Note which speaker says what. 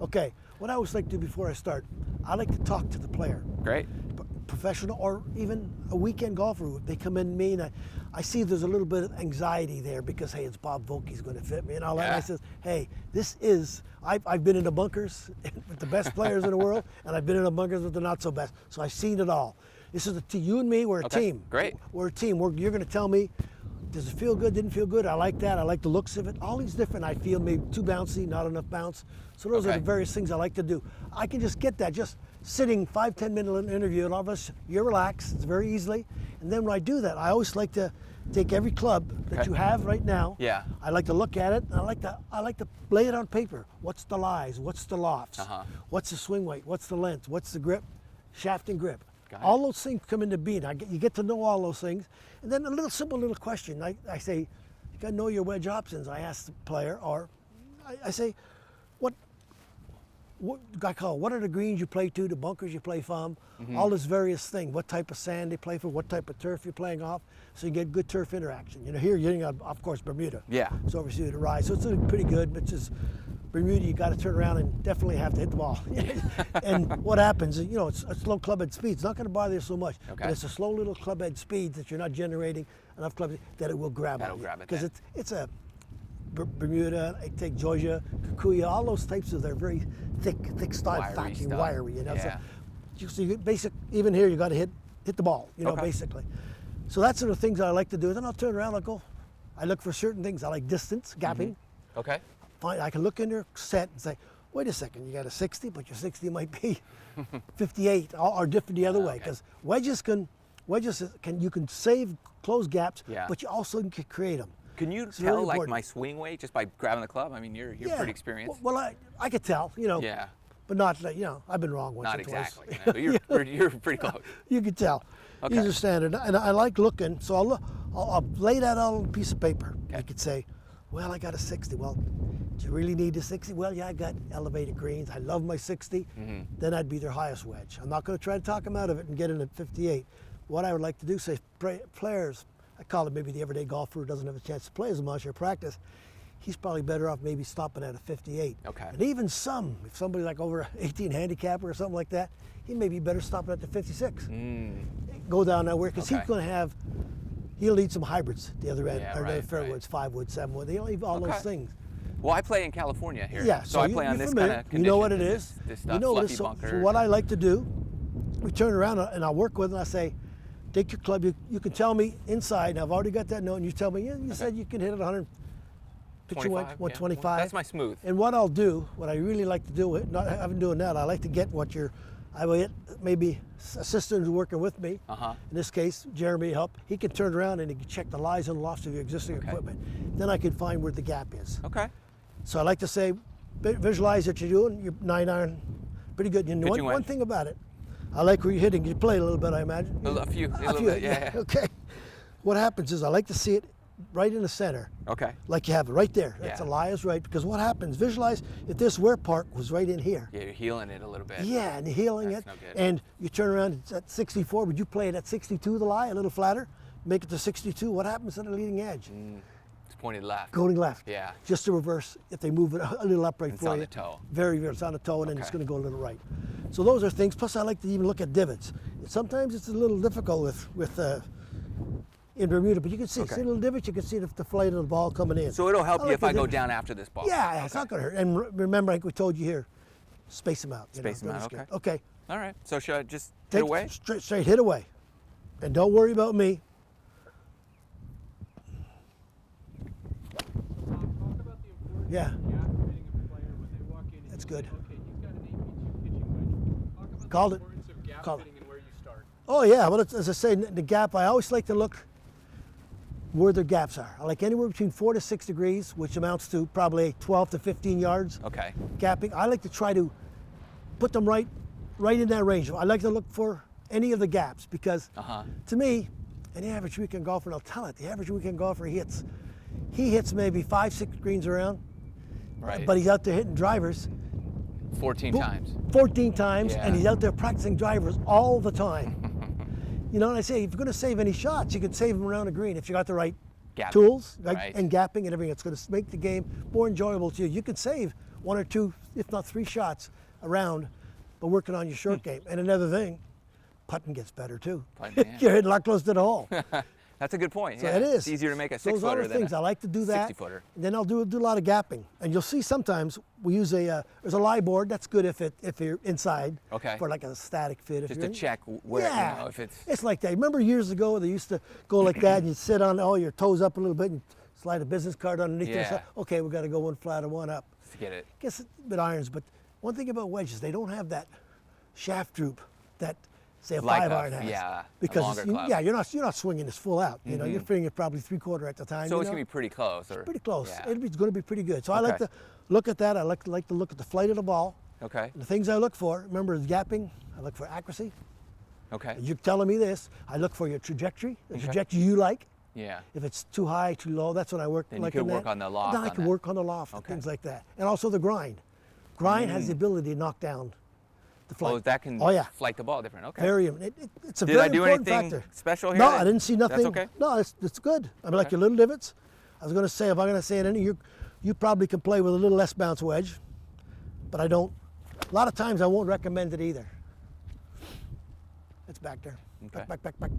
Speaker 1: Okay, what I always like to do before I start, I like to talk to the player.
Speaker 2: Great.
Speaker 1: Professional or even a weekend golfer, they come in to me and I see there's a little bit of anxiety there because, hey, it's Bob Vokey's going to fit me and all that. And I says, hey, I've been in the bunkers with the best players in the world, and I've been in the bunkers with the not so best. So I've seen it all. This is you and me, we're a team.
Speaker 2: Great.
Speaker 1: We're a team. You're going to tell me, does it feel good, didn't feel good? I like that. I like the looks of it. All these different, I feel maybe too bouncy, not enough bounce. So those are the various things I like to do. I can just get that, just sitting 5-10 minute interview, and all of us, you're relaxed, it's very easily. And then when I do that, I always like to take every club that you have right now.
Speaker 2: Yeah.
Speaker 1: I like to look at it, and I like to lay it on paper. What's the lies? What's the lofts? What's the swing weight? What's the length? What's the grip? Shaft and grip. All those things come into being. You get to know all those things. And then a simple little question. I say, you got to know your wedge options. I ask the player, or I say, what are the greens you play to, the bunkers you play from, all this various thing. What type of sand they play for, what type of turf you're playing off, so you get good turf interaction. You know, here you're getting, of course, Bermuda. Yeah. It's overseas to rise, so it's pretty good, but just Bermuda, you got to turn around and definitely have to hit the ball. And what happens, you know, it's a slow club head speed. It's not going to bother you so much, but it's a slow little club head speed that you're not generating enough club that it will grab
Speaker 2: That'll grab it.
Speaker 1: Because it's a Bermuda, I take Georgia, Kikuyu, all those types of, they're very thick style, fatty, wiry, you know. So you basic, even here you got to hit the ball, you know, basically. So that's sort of things that I like to do. Then I'll turn around, I look for certain things. I like distance, gapping.
Speaker 2: Okay.
Speaker 1: Fine, I can look in their set and say, wait a second, you got a 60, but your 60 might be 58 or different the other way. Because wedges you can save close gaps, but you also can create them.
Speaker 2: Can you tell like my swing weight just by grabbing the club? I mean, you're pretty experienced.
Speaker 1: Well, I could tell, you know. Yeah. But not, you know, I've been wrong once
Speaker 2: not
Speaker 1: or twice.
Speaker 2: Not exactly. You know, you're pretty close.
Speaker 1: You could tell. These are standard, and I like looking. So I'll lay that out on a piece of paper. I could say, well, I got a 60. Well, do you really need a 60? Well, yeah, I got elevated greens. I love my 60. Then I'd be their highest wedge. I'm not going to try to talk them out of it and get in at 58. What I would like to do, say, players, I call it maybe the everyday golfer who doesn't have a chance to play as much or practice, he's probably better off maybe stopping at a 58. And even if somebody like over 18 handicapper or something like that, he may be better stopping at the 56. Go down that way, because he's going to he'll need some hybrids the other end, or the fairwoods, 5 wood, 7 wood. He'll need all those things.
Speaker 2: Well, I play in California here.
Speaker 1: Yeah,
Speaker 2: so I play on this kind of condition.
Speaker 1: You know what it is.
Speaker 2: This stuff, fluffy bunker.
Speaker 1: So what I like to do, we turn around and I work with it and I say, take your club, you can tell me inside, and I've already got that note, and you tell me, you said you can hit it 100, pitch your wedge, 125.
Speaker 2: That's my smooth.
Speaker 1: And what I'll do, what I really like to do, not having doing that, I like to get I will get maybe a assistant who's working with me. In this case, Jeremy help. He can turn around and he can check the lies and lofts of your existing equipment. Then I can find where the gap is. So I like to say, visualize what you're doing. Your 9-iron, pretty good. And one thing about it, I like where you're hitting. You play a little bit, I imagine.
Speaker 2: A few bit, yeah.
Speaker 1: Okay. What happens is I like to see it right in the center. Like you have it right there. That's the lie is right. Because what happens, visualize if this wear part was right in here.
Speaker 2: Yeah, you're healing it a little bit.
Speaker 1: Yeah, and you're healing it.
Speaker 2: No good.
Speaker 1: And you turn around, it's at 64. Would you play it at 62, the lie, a little flatter? Make it to 62. What happens to the leading edge?
Speaker 2: It's pointed left.
Speaker 1: Going left.
Speaker 2: Yeah.
Speaker 1: Just the reverse. If they move it a little upright for you.
Speaker 2: It's on the toe.
Speaker 1: Very, it's on the toe, and then it's going to go a little right. So those are things. Plus, I like to even look at divots. Sometimes it's a little difficult with in Bermuda, but you can see little divots. You can see the flight of the ball coming in.
Speaker 2: So it'll help you if I go down after this ball.
Speaker 1: Yeah, it's not going to hurt. And remember, like we told you here, space them out.
Speaker 2: Space them out.
Speaker 1: Okay.
Speaker 2: All right. So should I just hit away?
Speaker 1: Straight hit away, and don't worry about me. Yeah. That's good. Called it. Oh yeah, well as I say, the gap, I always like to look where the gaps are. I like anywhere between 4 to 6 degrees, which amounts to probably 12 to 15 yards. Gapping. I like to try to put them right in that range. I like to look for any of the gaps because to me, an average weekend golfer, and I'll tell it, the average weekend golfer he hits maybe 5-6 greens around. But he's out there hitting drivers
Speaker 2: 14 times.
Speaker 1: 14 times, and he's out there practicing drivers all the time. You know, and I say, if you're going to save any shots, you can save them around a green if you got the right tools and gapping and everything. It's going to make the game more enjoyable to you. You can save 1 or 2, if not 3 shots around, but working on your short game. And another thing, putting gets better too.
Speaker 2: Putting, yeah.
Speaker 1: You're hitting a lot closer to the hole.
Speaker 2: That's a good point.
Speaker 1: So
Speaker 2: yeah.
Speaker 1: it is.
Speaker 2: It's easier to make a 6-footer
Speaker 1: Those are the
Speaker 2: than
Speaker 1: things. I like to do that.
Speaker 2: 60-footer.
Speaker 1: And then I'll do a lot of gapping. And you'll see sometimes we use there's a lie board. That's good if you're inside.
Speaker 2: Okay.
Speaker 1: For like a static fit.
Speaker 2: Just to check where,
Speaker 1: yeah.
Speaker 2: you know, if it's...
Speaker 1: It's like that. Remember years ago they used to go like that and you'd sit on your toes up a little bit and slide a business card underneath
Speaker 2: Yeah.
Speaker 1: there. So, okay, we got to go one flat or one up.
Speaker 2: To get it.
Speaker 1: Guess a bit irons, but one thing about wedges, they don't have that shaft droop that say a
Speaker 2: Like
Speaker 1: 5-iron has.
Speaker 2: yeah,
Speaker 1: because
Speaker 2: longer club.
Speaker 1: you're not swinging this full out. You know, you're fitting it probably 3/4 at the time.
Speaker 2: So
Speaker 1: you
Speaker 2: it's
Speaker 1: know?
Speaker 2: going to be pretty close. Or,
Speaker 1: Pretty close.
Speaker 2: Yeah.
Speaker 1: It's going to be pretty good. So I like to look at that. I like to look at the flight of the ball.
Speaker 2: Okay.
Speaker 1: The things I look for, remember, is gapping. I look for accuracy.
Speaker 2: Okay.
Speaker 1: You're telling me this. I look for your trajectory, the trajectory you like.
Speaker 2: Yeah.
Speaker 1: If it's too high, too low, that's when I work.
Speaker 2: Then
Speaker 1: like
Speaker 2: you could
Speaker 1: in
Speaker 2: work
Speaker 1: that.
Speaker 2: on the loft.
Speaker 1: Then I can work on the loft and things like that. And also the grind. Grind has the ability to knock down the flight.
Speaker 2: Oh, that can flight the ball different. Okay.
Speaker 1: It's a
Speaker 2: Did
Speaker 1: very
Speaker 2: I do
Speaker 1: important
Speaker 2: anything
Speaker 1: factor.
Speaker 2: special here?
Speaker 1: No, I didn't see nothing.
Speaker 2: That's okay?
Speaker 1: No, it's good. I mean, like your little divots. I was going to say, if I'm going to say anything, you probably can play with a little less bounce wedge, but I don't. A lot of times I won't recommend it either. It's back there.
Speaker 2: Okay.
Speaker 1: Back.